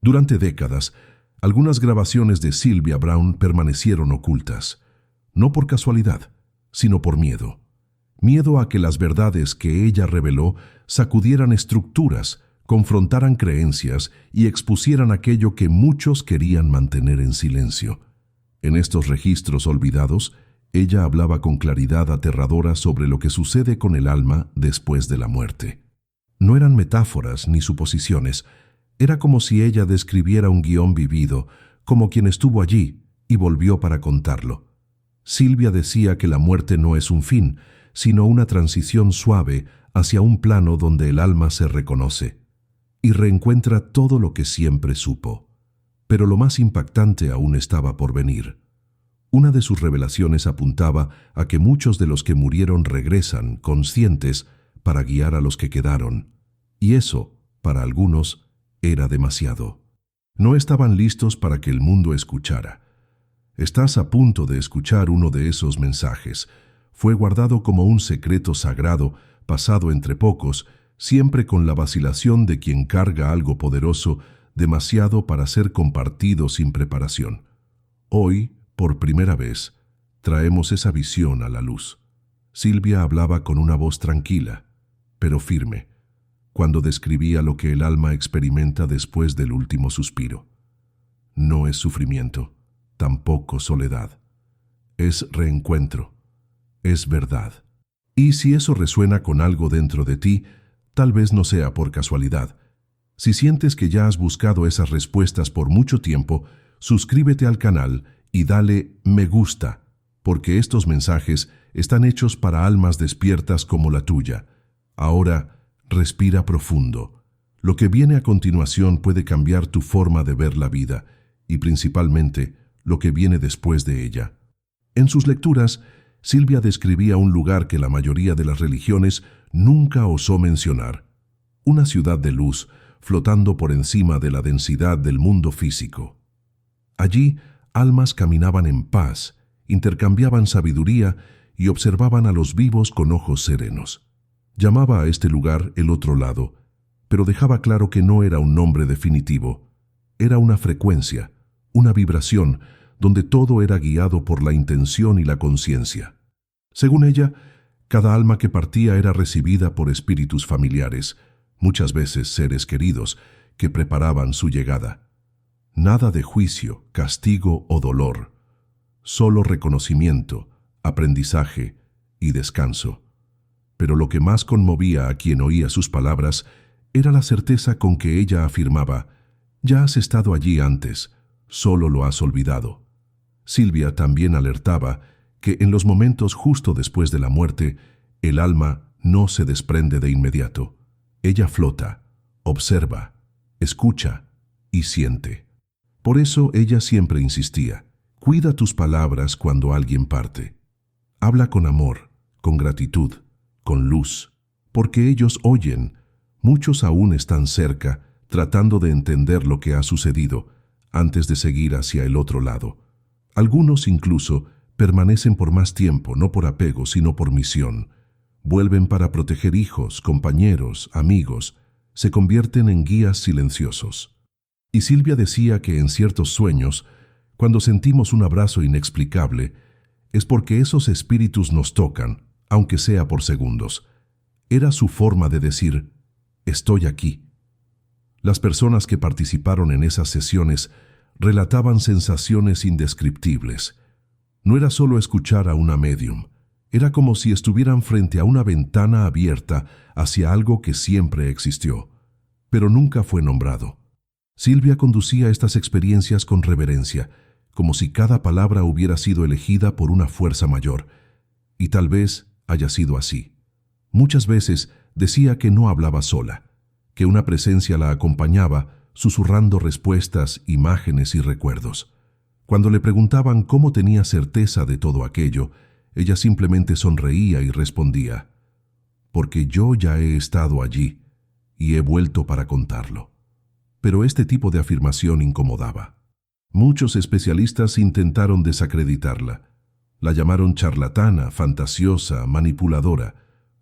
Durante décadas, algunas grabaciones de Sylvia Browne permanecieron ocultas, no por casualidad, sino por miedo. Miedo a que las verdades que ella reveló sacudieran estructuras, confrontaran creencias y expusieran aquello que muchos querían mantener en silencio. En estos registros olvidados, ella hablaba con claridad aterradora sobre lo que sucede con el alma después de la muerte. No eran metáforas ni suposiciones, era como si ella describiera un guión vivido, como quien estuvo allí y volvió para contarlo. Sylvia decía que la muerte no es un fin, sino una transición suave hacia un plano donde el alma se reconoce y reencuentra todo lo que siempre supo. Pero lo más impactante aún estaba por venir. Una de sus revelaciones apuntaba a que muchos de los que murieron regresan, conscientes, para guiar a los que quedaron. Y eso, para algunos, era demasiado. No estaban listos para que el mundo escuchara. Estás a punto de escuchar uno de esos mensajes. Fue guardado como un secreto sagrado, pasado entre pocos, siempre con la vacilación de quien carga algo poderoso, demasiado para ser compartido sin preparación. Hoy, por primera vez, traemos esa visión a la luz. Sylvia hablaba con una voz tranquila, pero firme, cuando describía lo que el alma experimenta después del último suspiro. No es sufrimiento, tampoco soledad. Es reencuentro, es verdad. Y si eso resuena con algo dentro de ti, tal vez no sea por casualidad. Si sientes que ya has buscado esas respuestas por mucho tiempo, suscríbete al canal y dale me gusta, porque estos mensajes están hechos para almas despiertas como la tuya. Ahora, respira profundo. Lo que viene a continuación puede cambiar tu forma de ver la vida, y principalmente lo que viene después de ella. En sus lecturas, Sylvia describía un lugar que la mayoría de las religiones nunca osó mencionar. Una ciudad de luz, flotando por encima de la densidad del mundo físico. Allí, almas caminaban en paz, intercambiaban sabiduría y observaban a los vivos con ojos serenos. Llamaba a este lugar el otro lado, pero dejaba claro que no era un nombre definitivo. Era una frecuencia, una vibración, donde todo era guiado por la intención y la conciencia. Según ella, cada alma que partía era recibida por espíritus familiares, muchas veces seres queridos, que preparaban su llegada. Nada de juicio, castigo o dolor, solo reconocimiento, aprendizaje y descanso. Pero lo que más conmovía a quien oía sus palabras era la certeza con que ella afirmaba: «Ya has estado allí antes, solo lo has olvidado». Sylvia también alertaba que en los momentos justo después de la muerte, el alma no se desprende de inmediato. Ella flota, observa, escucha y siente. Por eso ella siempre insistía: cuida tus palabras cuando alguien parte. Habla con amor, con gratitud, con luz, porque ellos oyen. Muchos aún están cerca, tratando de entender lo que ha sucedido, antes de seguir hacia el otro lado. Algunos incluso permanecen por más tiempo, no por apego, sino por misión. Vuelven para proteger hijos, compañeros, amigos, se convierten en guías silenciosos. Y Sylvia decía que en ciertos sueños, cuando sentimos un abrazo inexplicable, es porque esos espíritus nos tocan, aunque sea por segundos. Era su forma de decir: estoy aquí. Las personas que participaron en esas sesiones relataban sensaciones indescriptibles. No era solo escuchar a una médium, era como si estuvieran frente a una ventana abierta hacia algo que siempre existió, pero nunca fue nombrado. Sylvia conducía estas experiencias con reverencia, como si cada palabra hubiera sido elegida por una fuerza mayor, y tal vez haya sido así. Muchas veces decía que no hablaba sola, que una presencia la acompañaba, susurrando respuestas, imágenes y recuerdos. Cuando le preguntaban cómo tenía certeza de todo aquello, ella simplemente sonreía y respondía: «Porque yo ya he estado allí y he vuelto para contarlo». Pero este tipo de afirmación incomodaba. Muchos especialistas intentaron desacreditarla. La llamaron charlatana, fantasiosa, manipuladora.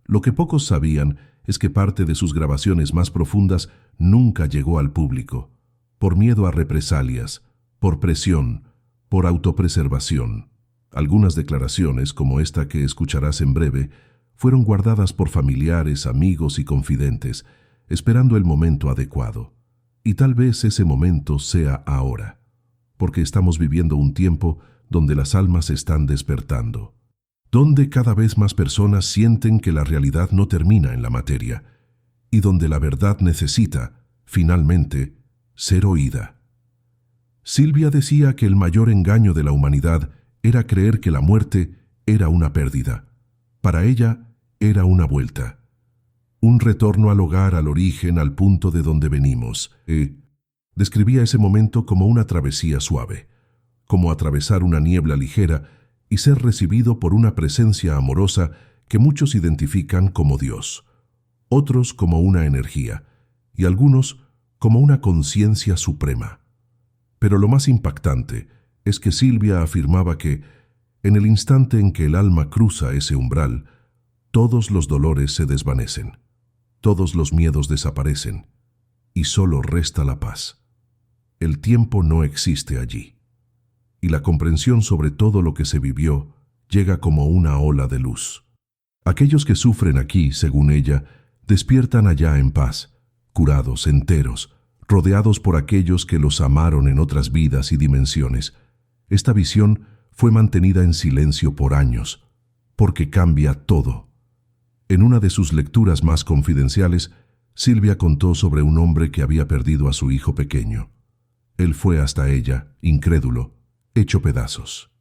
Lo que pocos sabían es que parte de sus grabaciones más profundas nunca llegó al público. por miedo a represalias, por presión, por autopreservación. Algunas declaraciones, como esta que escucharás en breve, fueron guardadas por familiares, amigos y confidentes, esperando el momento adecuado. Y tal vez ese momento sea ahora, porque estamos viviendo un tiempo donde las almas están despertando, donde cada vez más personas sienten que la realidad no termina en la materia, y donde la verdad necesita, finalmente, ser oída. Silvia decía que el mayor engaño de la humanidad era creer que la muerte era una pérdida. Para ella era una vuelta, un retorno al hogar, al origen, al punto de donde venimos. Describía ese momento como una travesía suave, como atravesar una niebla ligera y ser recibido por una presencia amorosa que muchos identifican como Dios, otros como una energía y algunos como una conciencia suprema. Pero lo más impactante es que Silvia afirmaba que, en el instante en que el alma cruza ese umbral, todos los dolores se desvanecen, todos los miedos desaparecen y solo resta la paz. El tiempo no existe allí, y la comprensión sobre todo lo que se vivió llega como una ola de luz. Aquellos que sufren aquí, según ella, despiertan allá en paz, curados, enteros, rodeados por aquellos que los amaron en otras vidas y dimensiones. Esta visión fue mantenida en silencio por años, porque cambia todo. En una de sus lecturas más confidenciales, Silvia contó sobre un hombre que había perdido a su hijo pequeño. Él fue hasta ella, incrédulo, hecho pedazos.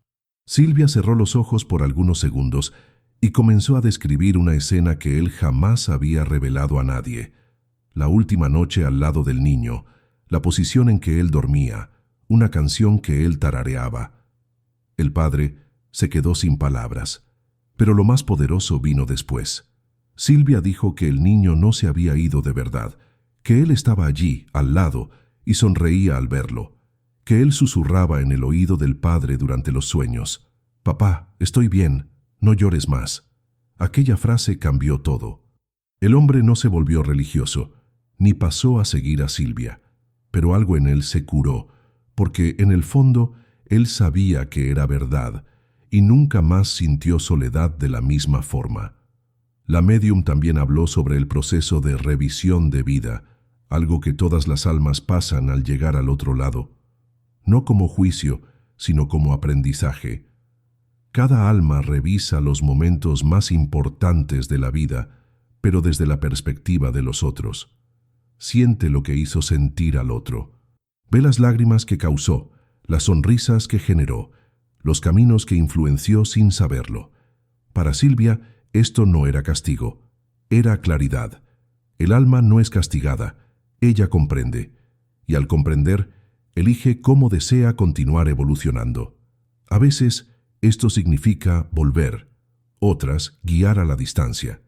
Silvia cerró los ojos por algunos segundos y comenzó a describir una escena que él jamás había revelado a nadie. La última noche al lado del niño, la posición en que él dormía, una canción que él tarareaba. El padre se quedó sin palabras, pero lo más poderoso vino después. Silvia dijo que el niño no se había ido de verdad, que él estaba allí, al lado, y sonreía al verlo, que él susurraba en el oído del padre durante los sueños: «Papá, estoy bien, no llores más». Aquella frase cambió todo. El hombre no se volvió religioso, ni pasó a seguir a Silvia, pero algo en él se curó, porque en el fondo él sabía que era verdad y nunca más sintió soledad de la misma forma. La médium también habló sobre el proceso de revisión de vida, algo que todas las almas pasan al llegar al otro lado, no como juicio, sino como aprendizaje. Cada alma revisa los momentos más importantes de la vida, pero desde la perspectiva de los otros. Siente lo que hizo sentir al otro. Ve las lágrimas que causó, las sonrisas que generó, los caminos que influenció sin saberlo. Para Silvia, esto no era castigo, era claridad. El alma no es castigada, ella comprende, y al comprender, elige cómo desea continuar evolucionando. A veces, esto significa volver, otras, guiar a la distancia.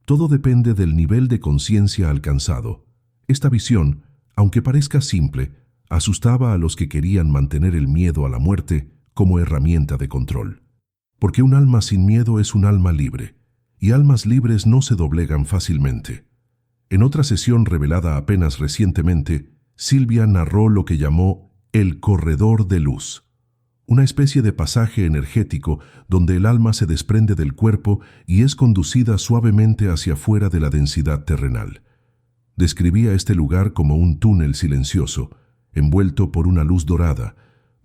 Todo depende del nivel de conciencia alcanzado. Esta visión, aunque parezca simple, asustaba a los que querían mantener el miedo a la muerte como herramienta de control. Porque un alma sin miedo es un alma libre, y almas libres no se doblegan fácilmente. En otra sesión revelada apenas recientemente, Silvia narró lo que llamó el corredor de luz, una especie de pasaje energético donde el alma se desprende del cuerpo y es conducida suavemente hacia afuera de la densidad terrenal. Describía este lugar como un túnel silencioso, envuelto por una luz dorada,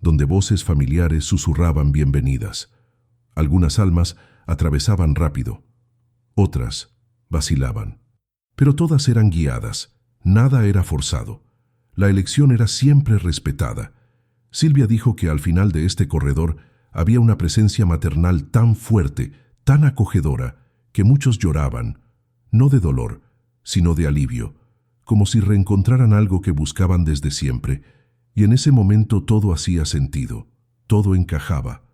donde voces familiares susurraban bienvenidas. Algunas almas atravesaban rápido, otras vacilaban. Pero todas eran guiadas, nada era forzado. La elección era siempre respetada. Silvia dijo que al final de este corredor había una presencia maternal tan fuerte, tan acogedora, que muchos lloraban, no de dolor, sino de alivio, como si reencontraran algo que buscaban desde siempre, y en ese momento todo hacía sentido, todo encajaba,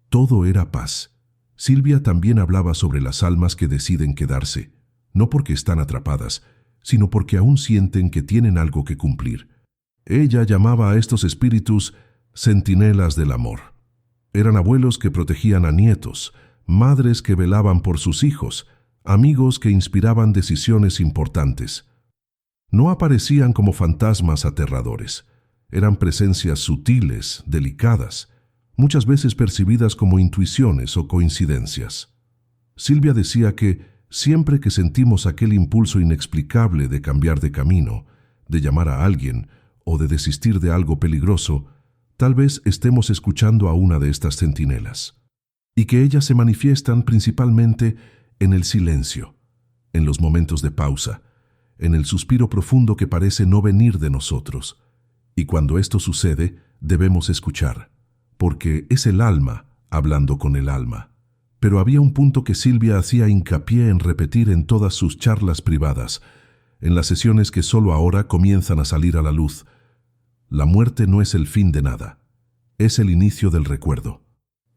todo era paz. Silvia también hablaba sobre las almas que deciden quedarse, no porque están atrapadas, sino porque aún sienten que tienen algo que cumplir. Ella llamaba a estos espíritus centinelas del amor. Eran abuelos que protegían a nietos, madres que velaban por sus hijos, amigos que inspiraban decisiones importantes. No aparecían como fantasmas aterradores. Eran presencias sutiles, delicadas, muchas veces percibidas como intuiciones o coincidencias. Silvia decía que siempre que sentimos aquel impulso inexplicable de cambiar de camino, de llamar a alguien o de desistir de algo peligroso, tal vez estemos escuchando a una de estas centinelas, y que ellas se manifiestan principalmente en el silencio, en los momentos de pausa, en el suspiro profundo que parece no venir de nosotros. Y cuando esto sucede, debemos escuchar, porque es el alma hablando con el alma. Pero había un punto que Silvia hacía hincapié en repetir en todas sus charlas privadas, en las sesiones que solo ahora comienzan a salir a la luz. La muerte no es el fin de nada, es el inicio del recuerdo.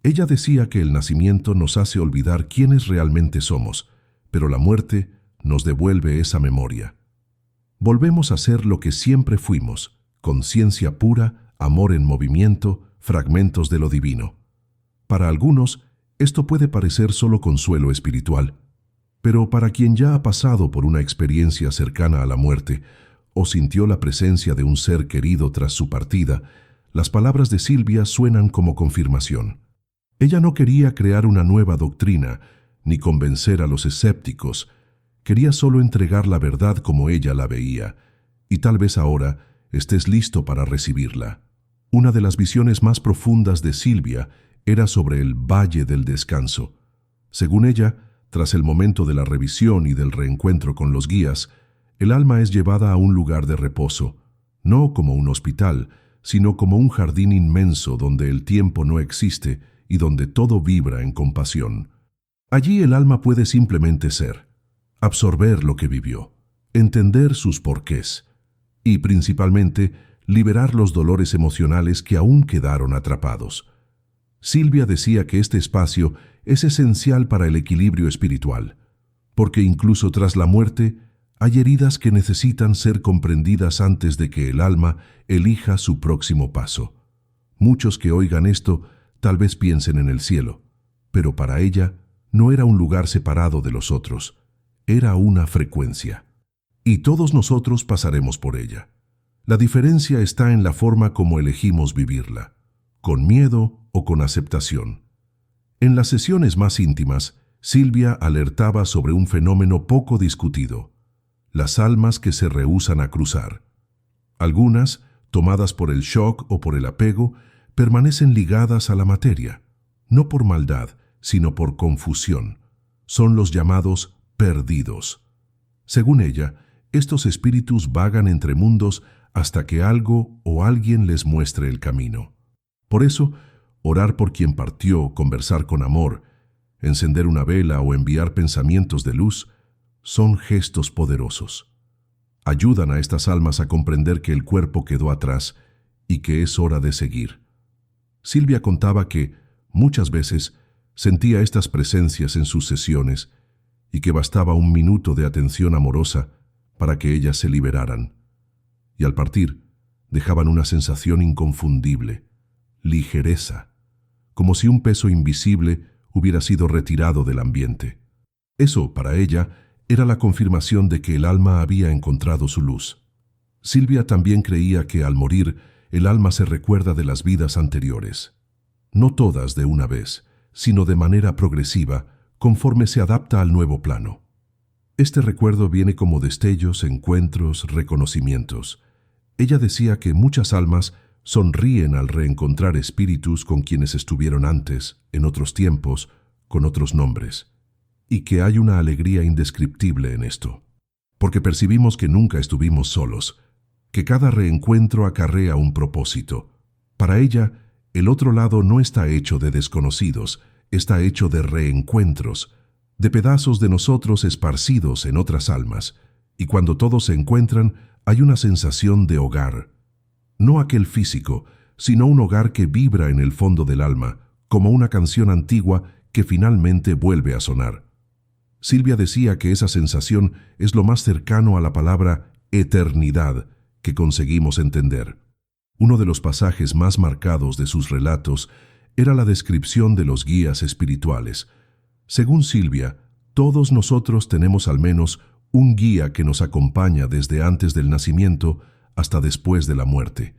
Ella decía que el nacimiento nos hace olvidar quiénes realmente somos, pero la muerte nos devuelve esa memoria. Volvemos a ser lo que siempre fuimos, conciencia pura, amor en movimiento, fragmentos de lo divino. Para algunos, esto puede parecer solo consuelo espiritual, pero para quien ya ha pasado por una experiencia cercana a la muerte o sintió la presencia de un ser querido tras su partida, las palabras de Silvia suenan como confirmación. Ella no quería crear una nueva doctrina, ni convencer a los escépticos. Quería solo entregar la verdad como ella la veía, y tal vez ahora estés listo para recibirla. Una de las visiones más profundas de Silvia era sobre el Valle del Descanso. Según ella, tras el momento de la revisión y del reencuentro con los guías, el alma es llevada a un lugar de reposo, no como un hospital, sino como un jardín inmenso donde el tiempo no existe y donde todo vibra en compasión. Allí el alma puede simplemente ser, absorber lo que vivió, entender sus porqués y, principalmente, liberar los dolores emocionales que aún quedaron atrapados. Silvia decía que este espacio es esencial para el equilibrio espiritual, porque incluso tras la muerte hay heridas que necesitan ser comprendidas antes de que el alma elija su próximo paso. Muchos que oigan esto tal vez piensen en el cielo, pero para ella no era un lugar separado de los otros, era una frecuencia. Y todos nosotros pasaremos por ella. La diferencia está en la forma como elegimos vivirla, con miedo o con aceptación. En las sesiones más íntimas, Silvia alertaba sobre un fenómeno poco discutido: las almas que se rehúsan a cruzar. Algunas, tomadas por el shock o por el apego, permanecen ligadas a la materia, no por maldad, sino por confusión. Son los llamados perdidos. Según ella, estos espíritus vagan entre mundos hasta que algo o alguien les muestre el camino. Por eso, orar por quien partió, conversar con amor, encender una vela o enviar pensamientos de luz son gestos poderosos. Ayudan a estas almas a comprender que el cuerpo quedó atrás y que es hora de seguir. Silvia contaba que, muchas veces, sentía estas presencias en sus sesiones y que bastaba un minuto de atención amorosa para que ellas se liberaran. Y al partir, dejaban una sensación inconfundible, ligereza, como si un peso invisible hubiera sido retirado del ambiente. Eso, para ella, era la confirmación de que el alma había encontrado su luz. Silvia también creía que al morir, el alma se recuerda de las vidas anteriores. No todas de una vez, sino de manera progresiva, conforme se adapta al nuevo plano. Este recuerdo viene como destellos, encuentros, reconocimientos. Ella decía que muchas almas sonríen al reencontrar espíritus con quienes estuvieron antes, en otros tiempos, con otros nombres, y que hay una alegría indescriptible en esto, porque percibimos que nunca estuvimos solos, que cada reencuentro acarrea un propósito. Para ella, el otro lado no está hecho de desconocidos, está hecho de reencuentros, de pedazos de nosotros esparcidos en otras almas, y cuando todos se encuentran, hay una sensación de hogar. No aquel físico, sino un hogar que vibra en el fondo del alma, como una canción antigua que finalmente vuelve a sonar. Silvia decía que esa sensación es lo más cercano a la palabra eternidad que conseguimos entender. Uno de los pasajes más marcados de sus relatos era la descripción de los guías espirituales. Según Silvia, todos nosotros tenemos al menos un guía que nos acompaña desde antes del nacimiento hasta después de la muerte.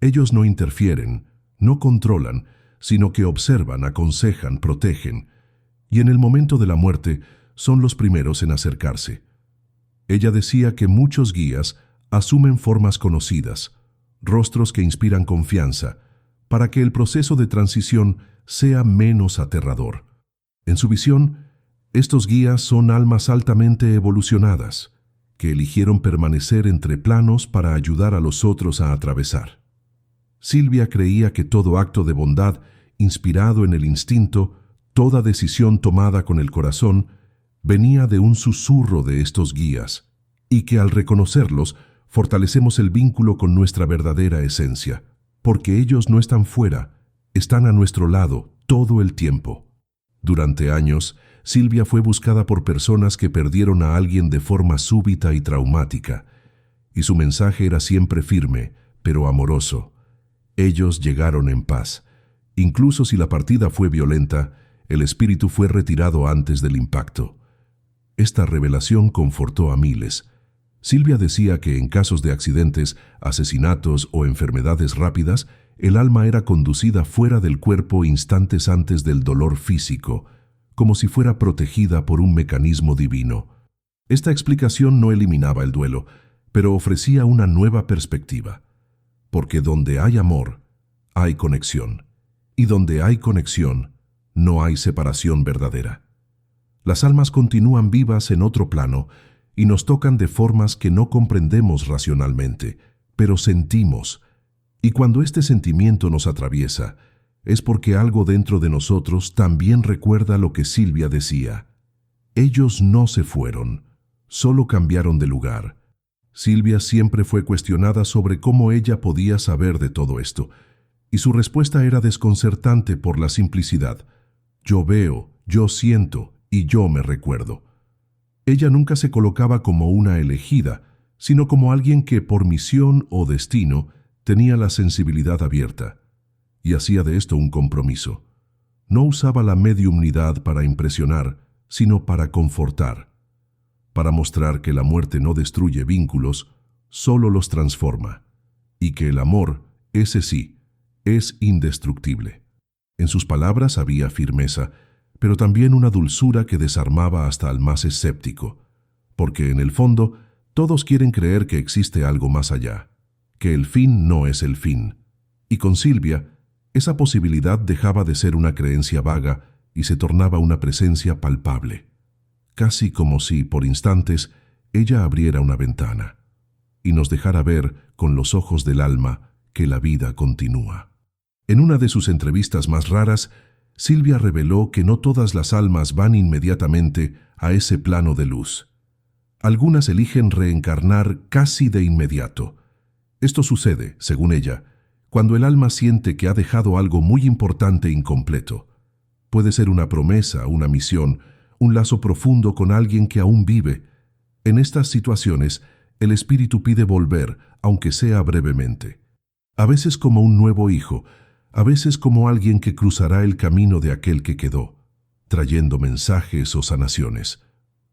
Ellos no interfieren, no controlan, sino que observan, aconsejan, protegen, y en el momento de la muerte son los primeros en acercarse. Ella decía que muchos guías asumen formas conocidas, rostros que inspiran confianza, para que el proceso de transición sea menos aterrador. En su visión, estos guías son almas altamente evolucionadas, que eligieron permanecer entre planos para ayudar a los otros a atravesar. Silvia creía que todo acto de bondad, inspirado en el instinto, toda decisión tomada con el corazón, venía de un susurro de estos guías, y que al reconocerlos, fortalecemos el vínculo con nuestra verdadera esencia, porque ellos no están fuera, están a nuestro lado todo el tiempo. Durante años, Silvia fue buscada por personas que perdieron a alguien de forma súbita y traumática, y su mensaje era siempre firme, pero amoroso. Ellos llegaron en paz. Incluso si la partida fue violenta, el espíritu fue retirado antes del impacto. Esta revelación confortó a miles. Silvia decía que en casos de accidentes, asesinatos o enfermedades rápidas, el alma era conducida fuera del cuerpo instantes antes del dolor físico, como si fuera protegida por un mecanismo divino. Esta explicación no eliminaba el duelo, pero ofrecía una nueva perspectiva. Porque donde hay amor, hay conexión. Y donde hay conexión, no hay separación verdadera. Las almas continúan vivas en otro plano y nos tocan de formas que no comprendemos racionalmente, pero sentimos. Y cuando este sentimiento nos atraviesa, es porque algo dentro de nosotros también recuerda lo que Silvia decía. Ellos no se fueron, solo cambiaron de lugar. Silvia siempre fue cuestionada sobre cómo ella podía saber de todo esto, y su respuesta era desconcertante por la simplicidad. Yo veo, yo siento y yo me recuerdo. Ella nunca se colocaba como una elegida, sino como alguien que por misión o destino tenía la sensibilidad abierta, y hacía de esto un compromiso. No usaba la mediumnidad para impresionar, sino para confortar, para mostrar que la muerte no destruye vínculos, solo los transforma, y que el amor, ese sí, es indestructible. En sus palabras había firmeza, pero también una dulzura que desarmaba hasta al más escéptico, porque en el fondo todos quieren creer que existe algo más allá, que el fin no es el fin. Y con Silvia, esa posibilidad dejaba de ser una creencia vaga y se tornaba una presencia palpable, casi como si, por instantes, ella abriera una ventana y nos dejara ver, con los ojos del alma, que la vida continúa. En una de sus entrevistas más raras, Silvia reveló que no todas las almas van inmediatamente a ese plano de luz. Algunas eligen reencarnar casi de inmediato. Esto sucede, según ella, cuando el alma siente que ha dejado algo muy importante incompleto. Puede ser una promesa, una misión, un lazo profundo con alguien que aún vive. En estas situaciones, el espíritu pide volver, aunque sea brevemente. A veces como un nuevo hijo, a veces como alguien que cruzará el camino de aquel que quedó, trayendo mensajes o sanaciones.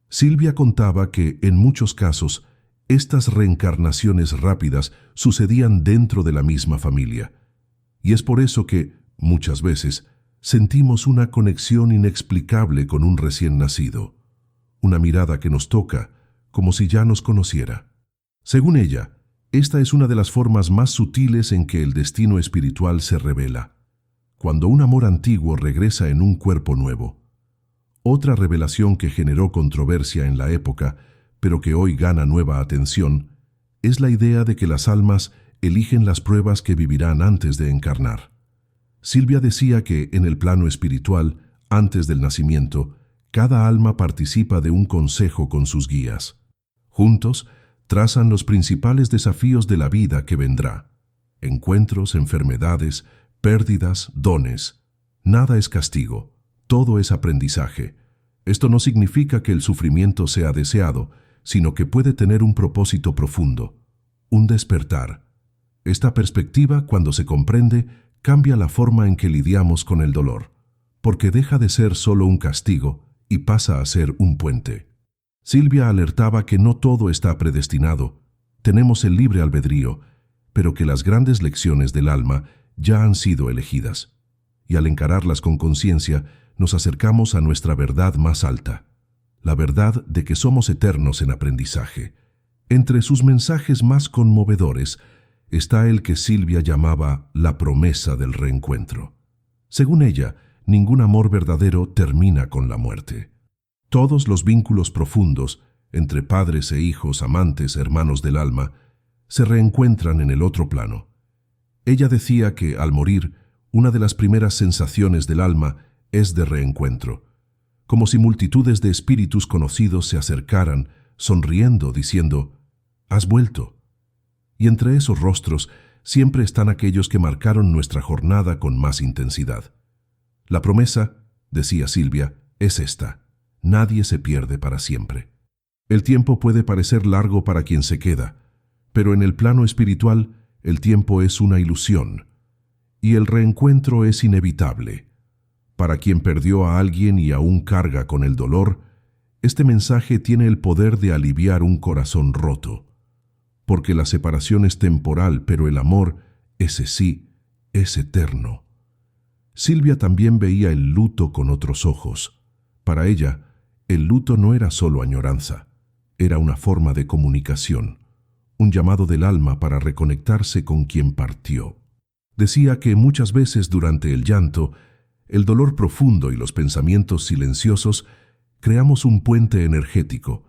Silvia contaba que, en muchos casos, estas reencarnaciones rápidas sucedían dentro de la misma familia. Y es por eso que, muchas veces, sentimos una conexión inexplicable con un recién nacido, una mirada que nos toca, como si ya nos conociera. Según ella, esta es una de las formas más sutiles en que el destino espiritual se revela, cuando un amor antiguo regresa en un cuerpo nuevo. Otra revelación que generó controversia en la época, pero que hoy gana nueva atención, es la idea de que las almas eligen las pruebas que vivirán antes de encarnar. Silvia decía que en el plano espiritual, antes del nacimiento, cada alma participa de un consejo con sus guías. Juntos, trazan los principales desafíos de la vida que vendrá. Encuentros, enfermedades, pérdidas, dones. Nada es castigo, todo es aprendizaje. Esto no significa que el sufrimiento sea deseado, sino que puede tener un propósito profundo, un despertar. Esta perspectiva, cuando se comprende, cambia la forma en que lidiamos con el dolor, porque deja de ser solo un castigo y pasa a ser un puente. Silvia alertaba que no todo está predestinado. Tenemos el libre albedrío, pero que las grandes lecciones del alma ya han sido elegidas. Y al encararlas con conciencia, nos acercamos a nuestra verdad más alta, la verdad de que somos eternos en aprendizaje. Entre sus mensajes más conmovedores está el que Silvia llamaba la promesa del reencuentro. Según ella, ningún amor verdadero termina con la muerte. Todos los vínculos profundos, entre padres e hijos, amantes, hermanos del alma, se reencuentran en el otro plano. Ella decía que, al morir, una de las primeras sensaciones del alma es de reencuentro, como si multitudes de espíritus conocidos se acercaran, sonriendo, diciendo, «Has vuelto». Y entre esos rostros siempre están aquellos que marcaron nuestra jornada con más intensidad. La promesa, decía Silvia, es esta: nadie se pierde para siempre. El tiempo puede parecer largo para quien se queda, pero en el plano espiritual el tiempo es una ilusión, y el reencuentro es inevitable. Para quien perdió a alguien y aún carga con el dolor, este mensaje tiene el poder de aliviar un corazón roto, porque la separación es temporal, pero el amor, ese sí, es eterno. Silvia también veía el luto con otros ojos. Para ella, el luto no era solo añoranza, era una forma de comunicación, un llamado del alma para reconectarse con quien partió. Decía que muchas veces durante el llanto, el dolor profundo y los pensamientos silenciosos, creamos un puente energético,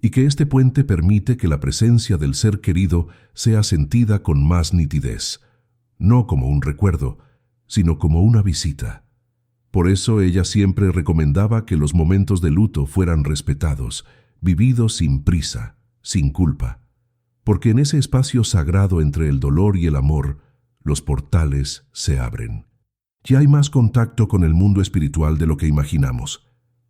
y que este puente permite que la presencia del ser querido sea sentida con más nitidez, no como un recuerdo, sino como una visita. Por eso ella siempre recomendaba que los momentos de luto fueran respetados, vividos sin prisa, sin culpa, porque en ese espacio sagrado entre el dolor y el amor, los portales se abren. Ya hay más contacto con el mundo espiritual de lo que imaginamos.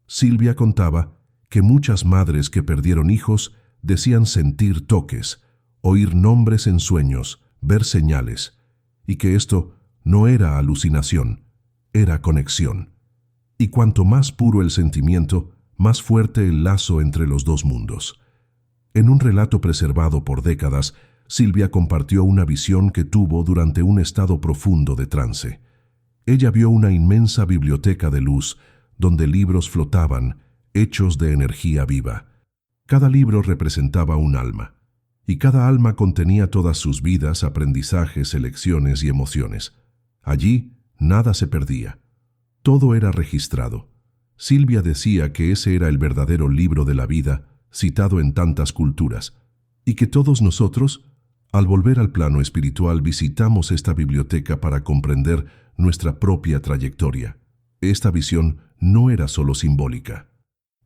Silvia contaba que muchas madres que perdieron hijos decían sentir toques, oír nombres en sueños, ver señales, y que esto no era alucinación, era conexión. Y cuanto más puro el sentimiento, más fuerte el lazo entre los dos mundos. En un relato preservado por décadas, Silvia compartió una visión que tuvo durante un estado profundo de trance. Ella vio una inmensa biblioteca de luz, donde libros flotaban, hechos de energía viva. Cada libro representaba un alma, y cada alma contenía todas sus vidas, aprendizajes, elecciones y emociones. Allí nada se perdía. Todo era registrado. Silvia decía que ese era el verdadero libro de la vida, citado en tantas culturas, y que todos nosotros, al volver al plano espiritual, visitamos esta biblioteca para comprender nuestra propia trayectoria. Esta visión no era solo simbólica.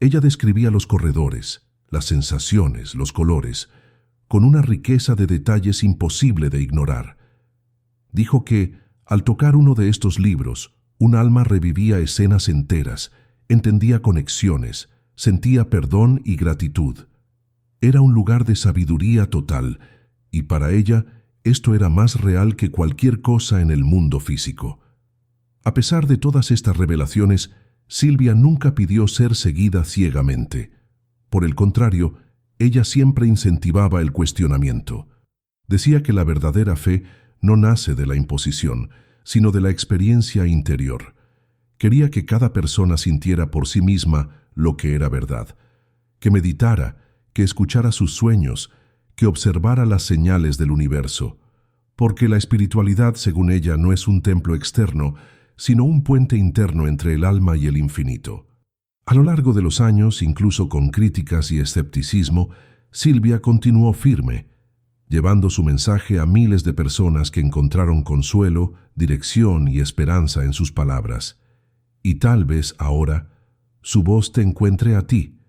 Ella describía los corredores, las sensaciones, los colores, con una riqueza de detalles imposible de ignorar. Dijo que, al tocar uno de estos libros, un alma revivía escenas enteras, entendía conexiones, sentía perdón y gratitud. Era un lugar de sabiduría total, y para ella esto era más real que cualquier cosa en el mundo físico. A pesar de todas estas revelaciones, Silvia nunca pidió ser seguida ciegamente. Por el contrario, ella siempre incentivaba el cuestionamiento. Decía que la verdadera fe no nace de la imposición, sino de la experiencia interior. Quería que cada persona sintiera por sí misma lo que era verdad, que meditara, que escuchara sus sueños, que observara las señales del universo, porque la espiritualidad, según ella, no es un templo externo, sino un puente interno entre el alma y el infinito. A lo largo de los años, incluso con críticas y escepticismo, Silvia continuó firme, llevando su mensaje a miles de personas que encontraron consuelo, dirección y esperanza en sus palabras. Y tal vez ahora su voz te encuentre a ti,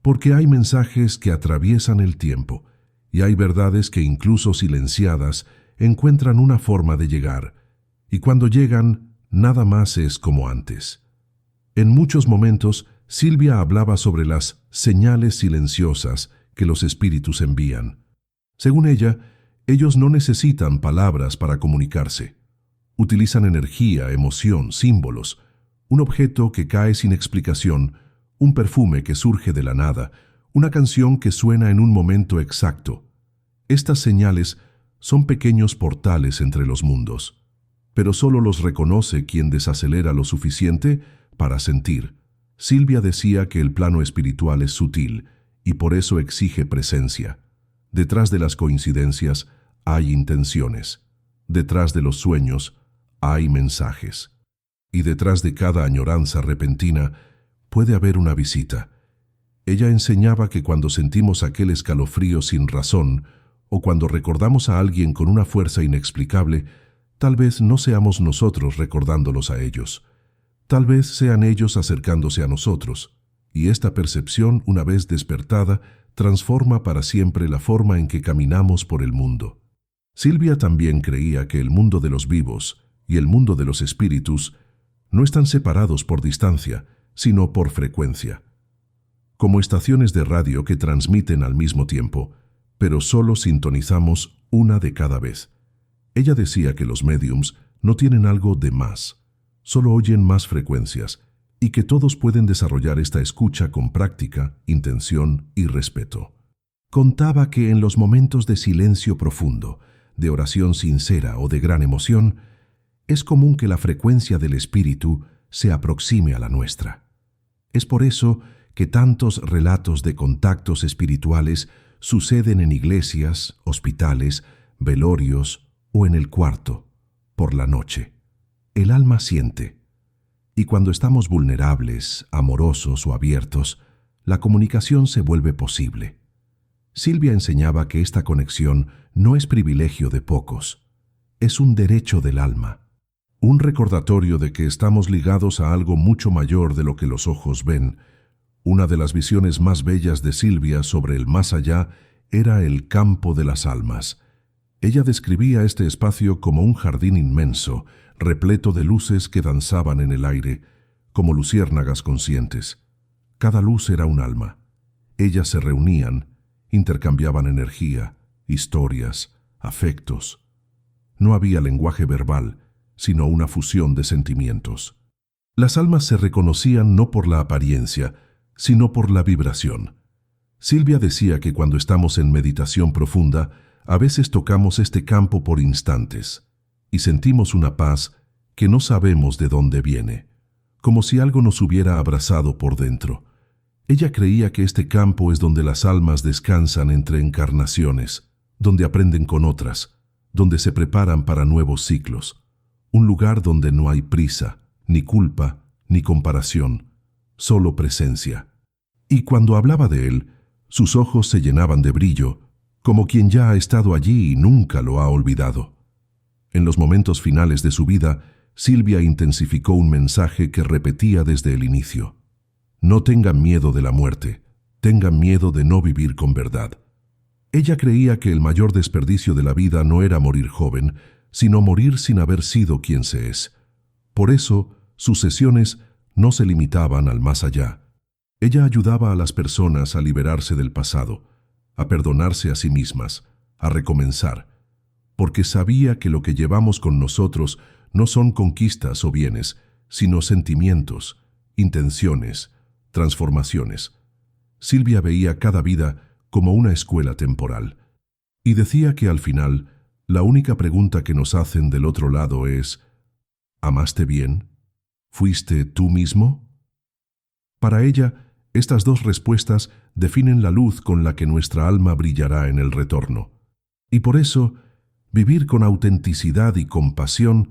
porque hay mensajes que atraviesan el tiempo, y hay verdades que incluso silenciadas encuentran una forma de llegar, y cuando llegan, nada más es como antes. En muchos momentos, Silvia hablaba sobre las señales silenciosas que los espíritus envían. Según ella, ellos no necesitan palabras para comunicarse. Utilizan energía, emoción, símbolos, un objeto que cae sin explicación, un perfume que surge de la nada, una canción que suena en un momento exacto. Estas señales son pequeños portales entre los mundos, pero solo los reconoce quien desacelera lo suficiente para sentir. Silvia decía que el plano espiritual es sutil y por eso exige presencia. Detrás de las coincidencias hay intenciones. Detrás de los sueños hay mensajes. Y detrás de cada añoranza repentina puede haber una visita. Ella enseñaba que cuando sentimos aquel escalofrío sin razón, o cuando recordamos a alguien con una fuerza inexplicable, tal vez no seamos nosotros recordándolos a ellos. Tal vez sean ellos acercándose a nosotros, y esta percepción, una vez despertada, transforma para siempre la forma en que caminamos por el mundo. Silvia también creía que el mundo de los vivos y el mundo de los espíritus no están separados por distancia, sino por frecuencia, como estaciones de radio que transmiten al mismo tiempo, pero solo sintonizamos una de cada vez. Ella decía que los médiums no tienen algo de más, solo oyen más frecuencias, y que todos pueden desarrollar esta escucha con práctica, intención y respeto. Contaba que en los momentos de silencio profundo, de oración sincera o de gran emoción, es común que la frecuencia del espíritu se aproxime a la nuestra. Es por eso que tantos relatos de contactos espirituales suceden en iglesias, hospitales, velorios o en el cuarto, por la noche. El alma siente, y cuando estamos vulnerables, amorosos o abiertos, la comunicación se vuelve posible. Silvia enseñaba que esta conexión no es privilegio de pocos, es un derecho del alma, un recordatorio de que estamos ligados a algo mucho mayor de lo que los ojos ven. Una de las visiones más bellas de Silvia sobre el más allá era el campo de las almas. Ella describía este espacio como un jardín inmenso, repleto de luces que danzaban en el aire, como luciérnagas conscientes. Cada luz era un alma. Ellas se reunían, intercambiaban energía, historias, afectos. No había lenguaje verbal, sino una fusión de sentimientos. Las almas se reconocían no por la apariencia, sino por la vibración. Silvia decía que cuando estamos en meditación profunda, a veces tocamos este campo por instantes y sentimos una paz que no sabemos de dónde viene, como si algo nos hubiera abrazado por dentro. Ella creía que este campo es donde las almas descansan entre encarnaciones, donde aprenden con otras, donde se preparan para nuevos ciclos, un lugar donde no hay prisa, ni culpa, ni comparación, solo presencia. Y cuando hablaba de él, sus ojos se llenaban de brillo, como quien ya ha estado allí y nunca lo ha olvidado. En los momentos finales de su vida, Silvia intensificó un mensaje que repetía desde el inicio. No tengan miedo de la muerte, tengan miedo de no vivir con verdad. Ella creía que el mayor desperdicio de la vida no era morir joven, sino morir sin haber sido quien se es. Por eso, sus sesiones no se limitaban al más allá. Ella ayudaba a las personas a liberarse del pasado, a perdonarse a sí mismas, a recomenzar, porque sabía que lo que llevamos con nosotros no son conquistas o bienes, sino sentimientos, intenciones, transformaciones. Silvia veía cada vida como una escuela temporal, y decía que al final, la única pregunta que nos hacen del otro lado es: ¿amaste bien? ¿Fuiste tú mismo? Para ella, estas dos respuestas definen la luz con la que nuestra alma brillará en el retorno. Y por eso, vivir con autenticidad y compasión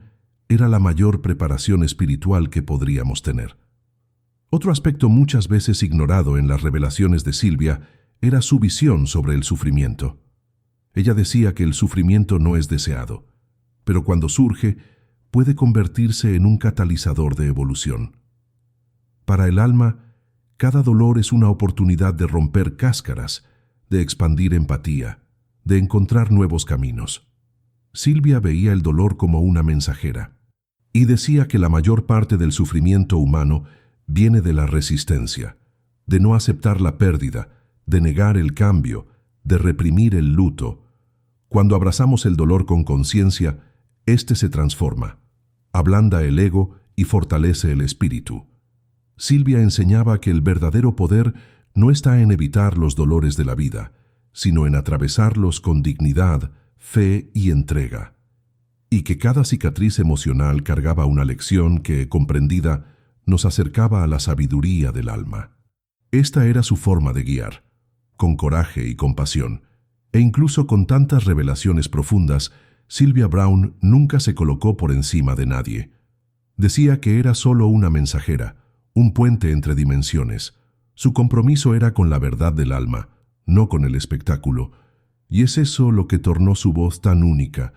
era la mayor preparación espiritual que podríamos tener. Otro aspecto muchas veces ignorado en las revelaciones de Silvia era su visión sobre el sufrimiento. Ella decía que el sufrimiento no es deseado, pero cuando surge, puede convertirse en un catalizador de evolución. Para el alma, cada dolor es una oportunidad de romper cáscaras, de expandir empatía, de encontrar nuevos caminos. Silvia veía el dolor como una mensajera, y decía que la mayor parte del sufrimiento humano viene de la resistencia, de no aceptar la pérdida, de negar el cambio, de reprimir el luto. Cuando abrazamos el dolor con conciencia, éste se transforma, ablanda el ego y fortalece el espíritu. Silvia enseñaba que el verdadero poder no está en evitar los dolores de la vida, sino en atravesarlos con dignidad, fe y entrega, y que cada cicatriz emocional cargaba una lección que, comprendida, nos acercaba a la sabiduría del alma. Esta era su forma de guiar, con coraje y compasión, e incluso con tantas revelaciones profundas, Sylvia Browne nunca se colocó por encima de nadie. Decía que era solo una mensajera, un puente entre dimensiones. Su compromiso era con la verdad del alma, no con el espectáculo, y es eso lo que tornó su voz tan única.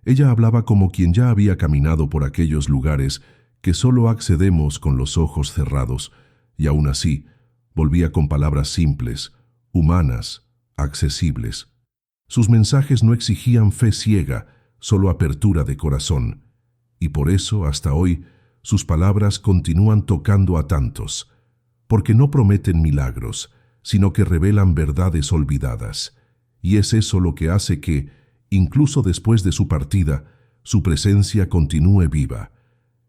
Ella hablaba como quien ya había caminado por aquellos lugares que solo accedemos con los ojos cerrados, y aún así volvía con palabras simples, humanas, accesibles. Sus mensajes no exigían fe ciega, solo apertura de corazón, y por eso, hasta hoy, sus palabras continúan tocando a tantos, porque no prometen milagros, sino que revelan verdades olvidadas, y es eso lo que hace que, incluso después de su partida, su presencia continúe viva,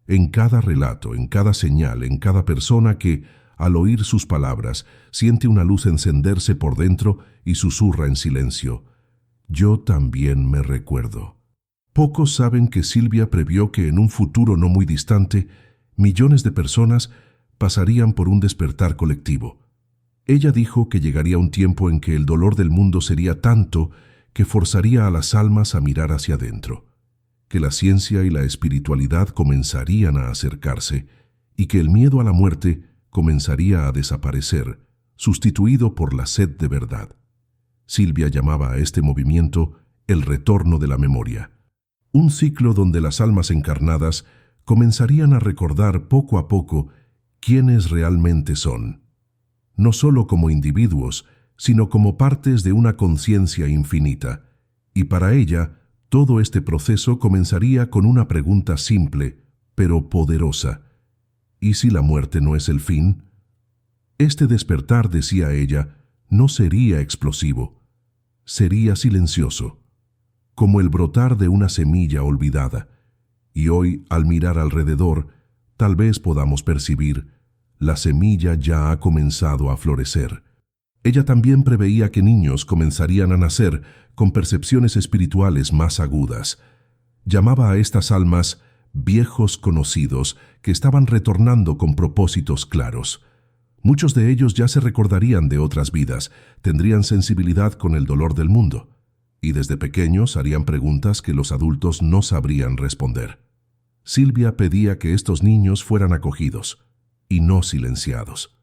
en cada relato, en cada señal, en cada persona que, al oír sus palabras, siente una luz encenderse por dentro y susurra en silencio: «Yo también me recuerdo». Pocos saben que Sylvia previó que en un futuro no muy distante, millones de personas pasarían por un despertar colectivo. Ella dijo que llegaría un tiempo en que el dolor del mundo sería tanto que forzaría a las almas a mirar hacia adentro, que la ciencia y la espiritualidad comenzarían a acercarse y que el miedo a la muerte comenzaría a desaparecer, sustituido por la sed de verdad. Sylvia llamaba a este movimiento el retorno de la memoria, un ciclo donde las almas encarnadas comenzarían a recordar poco a poco quiénes realmente son, no solo como individuos, sino como partes de una conciencia infinita, y para ella todo este proceso comenzaría con una pregunta simple, pero poderosa: ¿y si la muerte no es el fin? Este despertar, decía ella, no sería explosivo, sería silencioso, como el brotar de una semilla olvidada, y hoy, al mirar alrededor, tal vez podamos percibir: la semilla ya ha comenzado a florecer. Ella también preveía que niños comenzarían a nacer con percepciones espirituales más agudas. Llamaba a estas almas viejos conocidos que estaban retornando con propósitos claros. Muchos de ellos ya se recordarían de otras vidas, tendrían sensibilidad con el dolor del mundo, y desde pequeños harían preguntas que los adultos no sabrían responder. Sylvia pedía que estos niños fueran acogidos y no silenciados,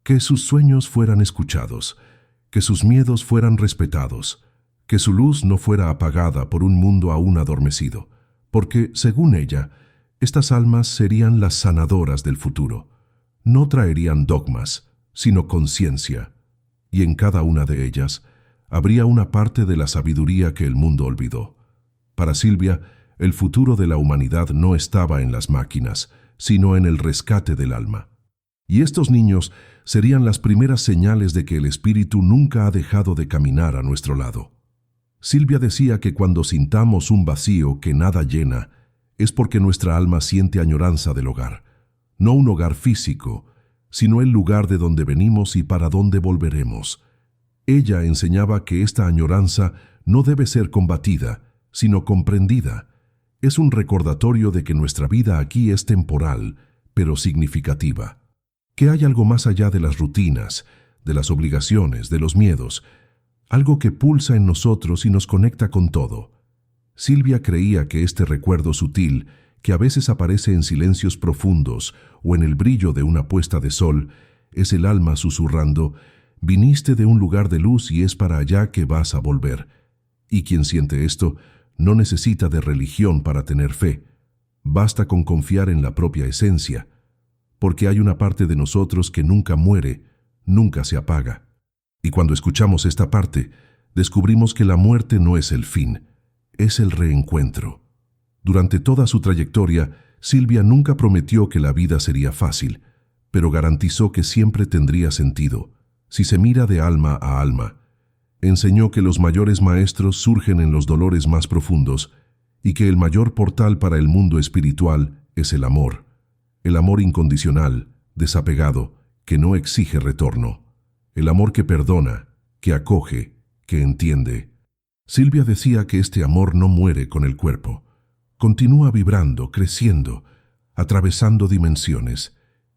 que sus sueños fueran escuchados, que sus miedos fueran respetados, que su luz no fuera apagada por un mundo aún adormecido, porque, según ella, estas almas serían las sanadoras del futuro. No traerían dogmas, sino conciencia, y en cada una de ellas habría una parte de la sabiduría que el mundo olvidó. Para Sylvia, el futuro de la humanidad no estaba en las máquinas, sino en el rescate del alma. Y estos niños serían las primeras señales de que el espíritu nunca ha dejado de caminar a nuestro lado. Sylvia decía que cuando sintamos un vacío que nada llena, es porque nuestra alma siente añoranza del hogar, no un hogar físico, sino el lugar de donde venimos y para donde volveremos. Ella enseñaba que esta añoranza no debe ser combatida, sino comprendida. Es un recordatorio de que nuestra vida aquí es temporal, pero significativa, que hay algo más allá de las rutinas, de las obligaciones, de los miedos, algo que pulsa en nosotros y nos conecta con todo. Sylvia creía que este recuerdo sutil, que a veces aparece en silencios profundos o en el brillo de una puesta de sol, es el alma susurrando: «Viniste de un lugar de luz y es para allá que vas a volver». Y quien siente esto no necesita de religión para tener fe. Basta con confiar en la propia esencia, porque hay una parte de nosotros que nunca muere, nunca se apaga. Y cuando escuchamos esta parte, descubrimos que la muerte no es el fin, es el reencuentro. Durante toda su trayectoria, Sylvia nunca prometió que la vida sería fácil, pero garantizó que siempre tendría sentido, si se mira de alma a alma. Enseñó que los mayores maestros surgen en los dolores más profundos y que el mayor portal para el mundo espiritual es el amor incondicional, desapegado, que no exige retorno, el amor que perdona, que acoge, que entiende. Silvia decía que este amor no muere con el cuerpo. Continúa vibrando, creciendo, atravesando dimensiones,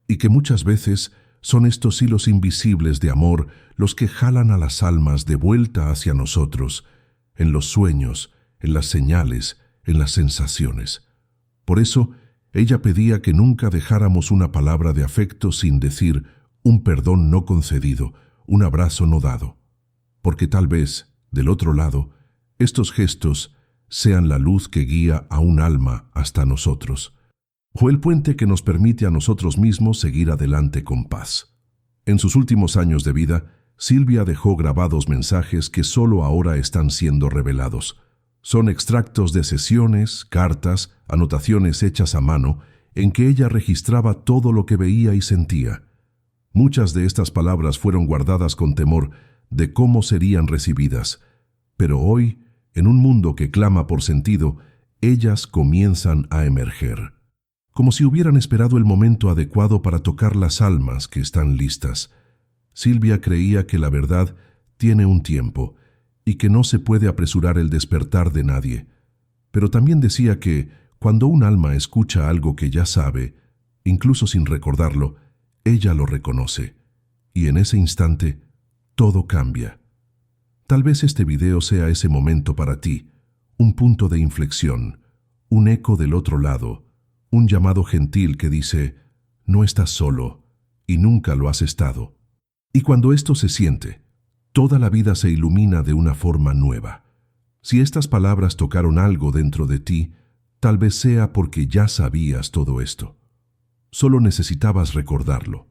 y que muchas veces son estos hilos invisibles de amor los que jalan a las almas de vuelta hacia nosotros, en los sueños, en las señales, en las sensaciones. Por eso, ella pedía que nunca dejáramos una palabra de afecto sin decir un perdón no concedido, un abrazo no dado, porque tal vez, del otro lado, estos gestos sean la luz que guía a un alma hasta nosotros, o el puente que nos permite a nosotros mismos seguir adelante con paz. En sus últimos años de vida, Silvia dejó grabados mensajes que solo ahora están siendo revelados. Son extractos de sesiones, cartas, anotaciones hechas a mano, en que ella registraba todo lo que veía y sentía. Muchas de estas palabras fueron guardadas con temor de cómo serían recibidas, pero hoy, en un mundo que clama por sentido, ellas comienzan a emerger, como si hubieran esperado el momento adecuado para tocar las almas que están listas. Silvia creía que la verdad tiene un tiempo y que no se puede apresurar el despertar de nadie, pero también decía que cuando un alma escucha algo que ya sabe, incluso sin recordarlo, ella lo reconoce, y en ese instante todo cambia. Tal vez este video sea ese momento para ti, un punto de inflexión, un eco del otro lado, un llamado gentil que dice, no estás solo, y nunca lo has estado. Y cuando esto se siente, toda la vida se ilumina de una forma nueva. Si estas palabras tocaron algo dentro de ti, tal vez sea porque ya sabías todo esto. Solo necesitabas recordarlo.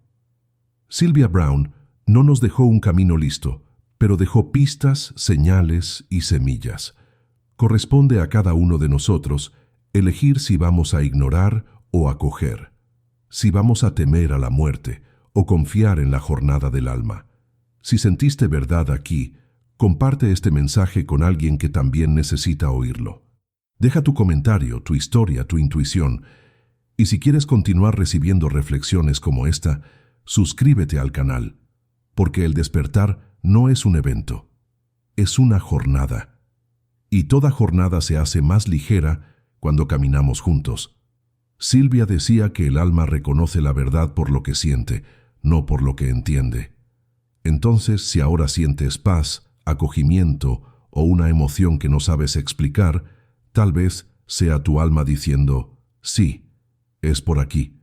Sylvia Browne no nos dejó un camino listo, pero dejó pistas, señales y semillas. Corresponde a cada uno de nosotros elegir si vamos a ignorar o acoger, si vamos a temer a la muerte o confiar en la jornada del alma. Si sentiste verdad aquí, comparte este mensaje con alguien que también necesita oírlo. Deja tu comentario, tu historia, tu intuición, y si quieres continuar recibiendo reflexiones como esta, suscríbete al canal, porque el despertar no es un evento, es una jornada. Y toda jornada se hace más ligera cuando caminamos juntos. Silvia decía que el alma reconoce la verdad por lo que siente, no por lo que entiende. Entonces, si ahora sientes paz, acogimiento o una emoción que no sabes explicar, tal vez sea tu alma diciendo, sí, es por aquí.